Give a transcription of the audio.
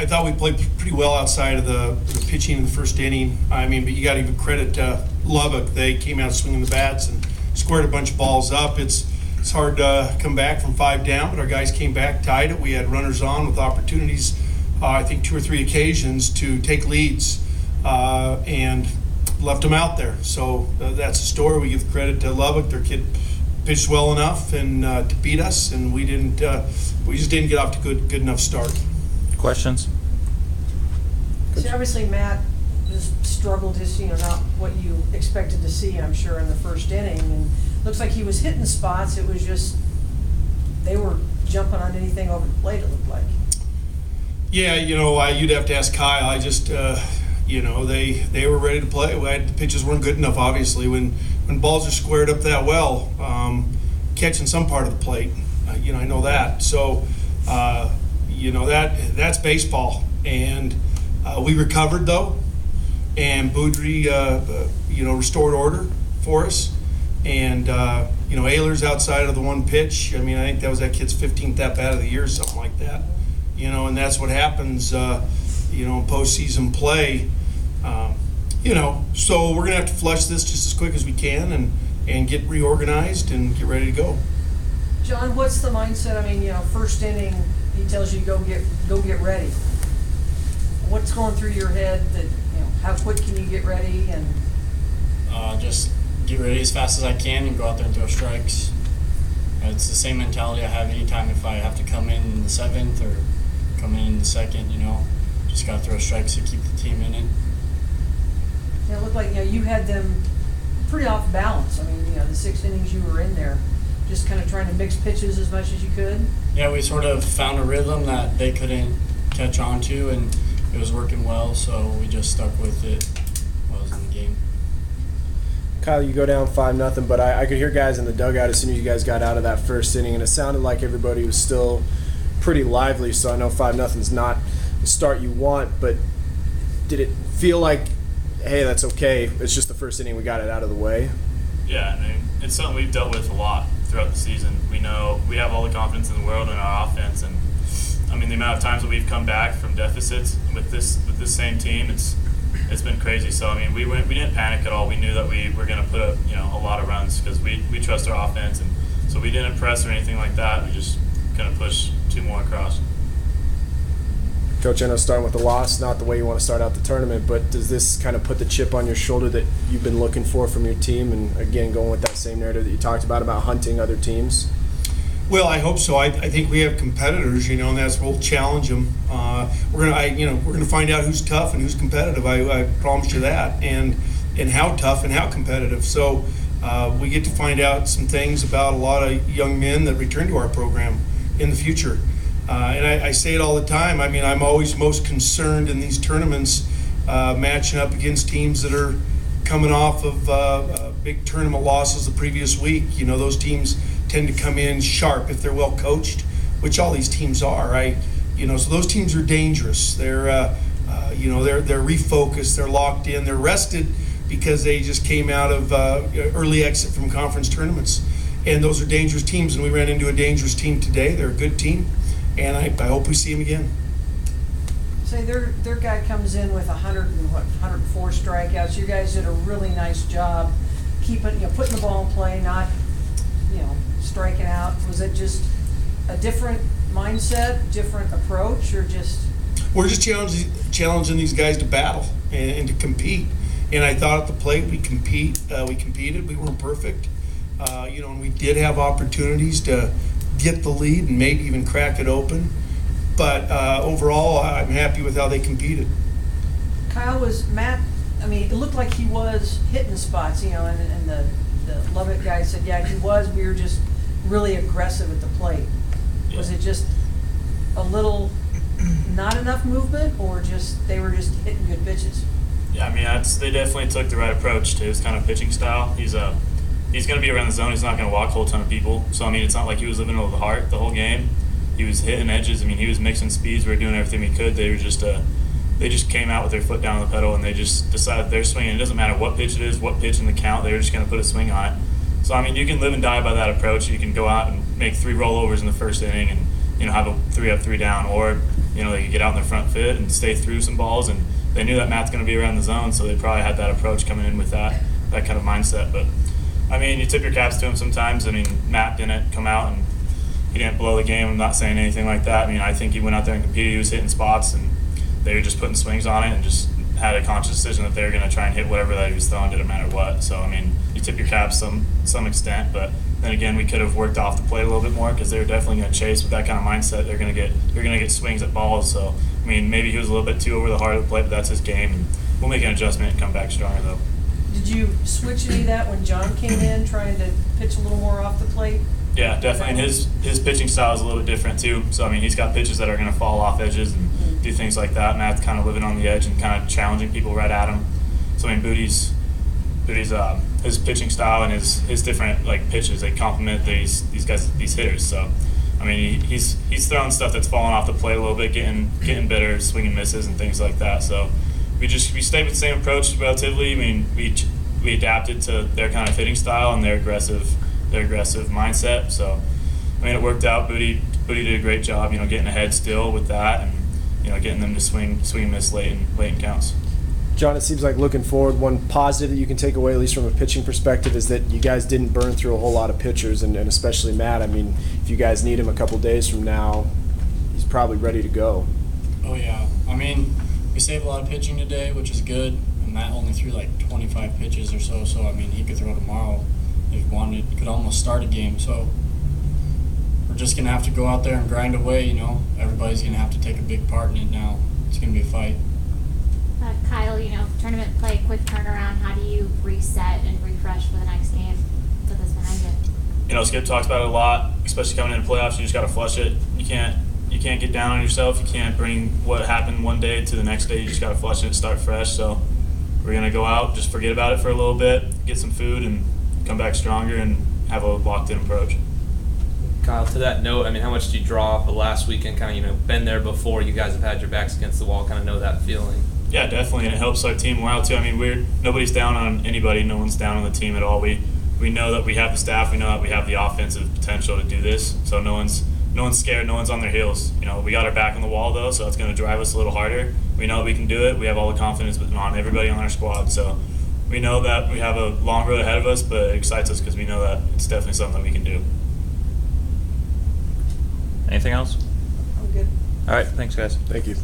I thought we played pretty well outside of the pitching in the first inning. I mean, but you got to give credit to Lubbock. They came out swinging the bats and squared a bunch of balls up. It's hard to come back from 5 down, but our guys came back, tied it. We had runners on with opportunities, I think 2 or 3 occasions to take leads and left them out there. So that's the story. We give credit to Lubbock. Their kid pitched well enough and to beat us, and we just didn't get off to good enough start. Questions? See, obviously Matt just struggled, just not what you expected to see, I'm sure, in the first inning. And looks like he was hitting spots. It was just they were jumping on anything over the plate, it looked like. Yeah, you'd have to ask Kyle. I just, they were ready to play. The pitches weren't good enough, obviously. When balls are squared up that well, catching some part of the plate, I know that. So, that's baseball. And we recovered, though, and Boudry, restored order for us. And, Ayler's outside of the one pitch. I mean, I think that was that kid's 15th at-bat of the year or something like that. And that's what happens, in postseason play. So we're going to have to flush this just as quick as we can and get reorganized and get ready to go. John, what's the mindset? I mean, first inning, he tells you to go get ready. What's going through your head that, how quick can you get ready? And just get ready as fast as I can and go out there and throw strikes. It's the same mentality I have anytime if I have to come in the 7th or come in the 2nd, just got to throw strikes to keep the team in it. It looked like, you had them pretty off balance. I mean, the 6 innings you were in there, just kind of trying to mix pitches as much as you could. Yeah, we sort of found a rhythm that they couldn't catch on to, and it was working well, so we just stuck with it while I was in the game. Kyle, you go down 5-0, but I could hear guys in the dugout as soon as you guys got out of that first inning, and it sounded like everybody was still pretty lively. So I know 5-0's not the start you want, but did it feel like, hey, that's okay, it's just the first inning, we got it out of the way? Yeah, I mean, it's something we've dealt with a lot throughout the season. We know we have all the confidence in the world in our offense, and I mean the amount of times that we've come back from deficits with this same team, it's been crazy. So I mean, we didn't panic at all. We knew that we were going to put up a lot of runs because we trust our offense, and so we didn't press or anything like that. We just kind of push 2 more across. Coach, I know starting with the loss, not the way you want to start out the tournament, but does this kind of put the chip on your shoulder that you've been looking for from your team, and again going with that same narrative that you talked about hunting other teams? Well, I hope so. I think we have competitors, and that's what we'll challenge them. We're gonna find out who's tough and who's competitive. I promise you that, and how tough and how competitive. So we get to find out some things about a lot of young men that return to our program in the future. And I say it all the time. I mean, I'm always most concerned in these tournaments matching up against teams that are coming off of big tournament losses the previous week. Those teams tend to come in sharp if they're well coached, which all these teams are, right? So those teams are dangerous. They're refocused, they're locked in, they're rested because they just came out of early exit from conference tournaments, and those are dangerous teams. And we ran into a dangerous team today. They're a good team, and I hope we see them again. Say their guy comes in with 104 strikeouts. You guys did a really nice job keeping, putting the ball in play, not, striking out. Was it just a different mindset, different approach, or just? We're just challenging these guys to battle and to compete. And I thought at the plate we competed. We weren't perfect, and we did have opportunities to get the lead and maybe even crack it open. But overall, I'm happy with how they competed. Kyle, was Matt, I mean, it looked like he was hitting spots, and the Lubbock guy said, yeah, he was. We were just really aggressive at the plate. Yeah. Was it just a little not enough movement, or just they were just hitting good pitches? Yeah, I mean, they definitely took the right approach to his kind of pitching style. He's going to be around the zone. He's not going to walk a whole ton of people. So, I mean, it's not like he was living over the heart the whole game. He was hitting edges. I mean, he was mixing speeds. We were doing everything we could. They just came out with their foot down on the pedal, and they just decided they're swinging. It doesn't matter what pitch it is, what pitch in the count. They were just going to put a swing on it. So, I mean, you can live and die by that approach. You can go out and make 3 rollovers in the first inning and, have a 3 up, 3 down, or they could get out in their front foot and stay through some balls, and they knew that Matt's going to be around the zone, so they probably had that approach coming in with that kind of mindset. But I mean, you tip your caps to him sometimes. I mean, Matt didn't come out and he didn't blow the game. I'm not saying anything like that. I mean, I think he went out there and competed. He was hitting spots, and they were just putting swings on it and just had a conscious decision that they were going to try and hit whatever that he was throwing, didn't matter what. So I mean, you tip your caps some extent, but then again, we could have worked off the plate a little bit more because they were definitely going to chase with that kind of mindset. They're going to get swings at balls. So I mean, maybe he was a little bit too over the heart of the plate, but that's his game, and we'll make an adjustment and come back stronger though. Did you switch any of that when John came in, trying to pitch a little more off the plate? Yeah, definitely. And his pitching style is a little bit different too. So I mean, he's got pitches that are going to fall off edges and do things like that. Matt's kind of living on the edge and kind of challenging people right at him. So I mean, Booty's his pitching style and his different like pitches, they complement these guys, these hitters. So I mean, he's throwing stuff that's falling off the plate a little bit, getting better, swinging misses and things like that. So we stayed with the same approach relatively. I mean, we adapted to their kind of hitting style and their aggressive mindset. So I mean, it worked out. Booty did a great job, getting ahead still with that, and getting them to swing and miss late in counts. John, it seems like looking forward, one positive that you can take away, at least from a pitching perspective, is that you guys didn't burn through a whole lot of pitchers, and especially Matt. I mean, if you guys need him a couple days from now, he's probably ready to go. Oh yeah, I mean, we saved a lot of pitching today, which is good. And Matt only threw like 25 pitches or so, so I mean, he could throw tomorrow if he wanted. Could almost start a game. So we're just gonna have to go out there and grind away. Everybody's gonna have to take a big part in it now. It's gonna be a fight. Kyle, tournament play, quick turnaround. How do you reset and refresh for the next game with this behind you? Skip talks about it a lot, especially coming into playoffs. You just got to flush it. You can't get down on yourself. You can't bring what happened one day to the next day. You just got to flush it and start fresh. So we're gonna go out, just forget about it for a little bit, get some food, and come back stronger and have a locked-in approach. Kyle, to that note, I mean, how much do you draw off of last weekend? Kind of, been there before. You guys have had your backs against the wall. Kind of know that feeling. Yeah, definitely, and it helps our team morale too. I mean, nobody's down on anybody. No one's down on the team at all. We know that we have the staff. We know that we have the offensive potential to do this. So no one's scared. No one's on their heels. We got our back on the wall though, so it's going to drive us a little harder. We know that we can do it. We have all the confidence on everybody on our squad. So we know that we have a long road ahead of us, but it excites us because we know that it's definitely something that we can do. Anything else? I'm good. All right, thanks guys. Thank you.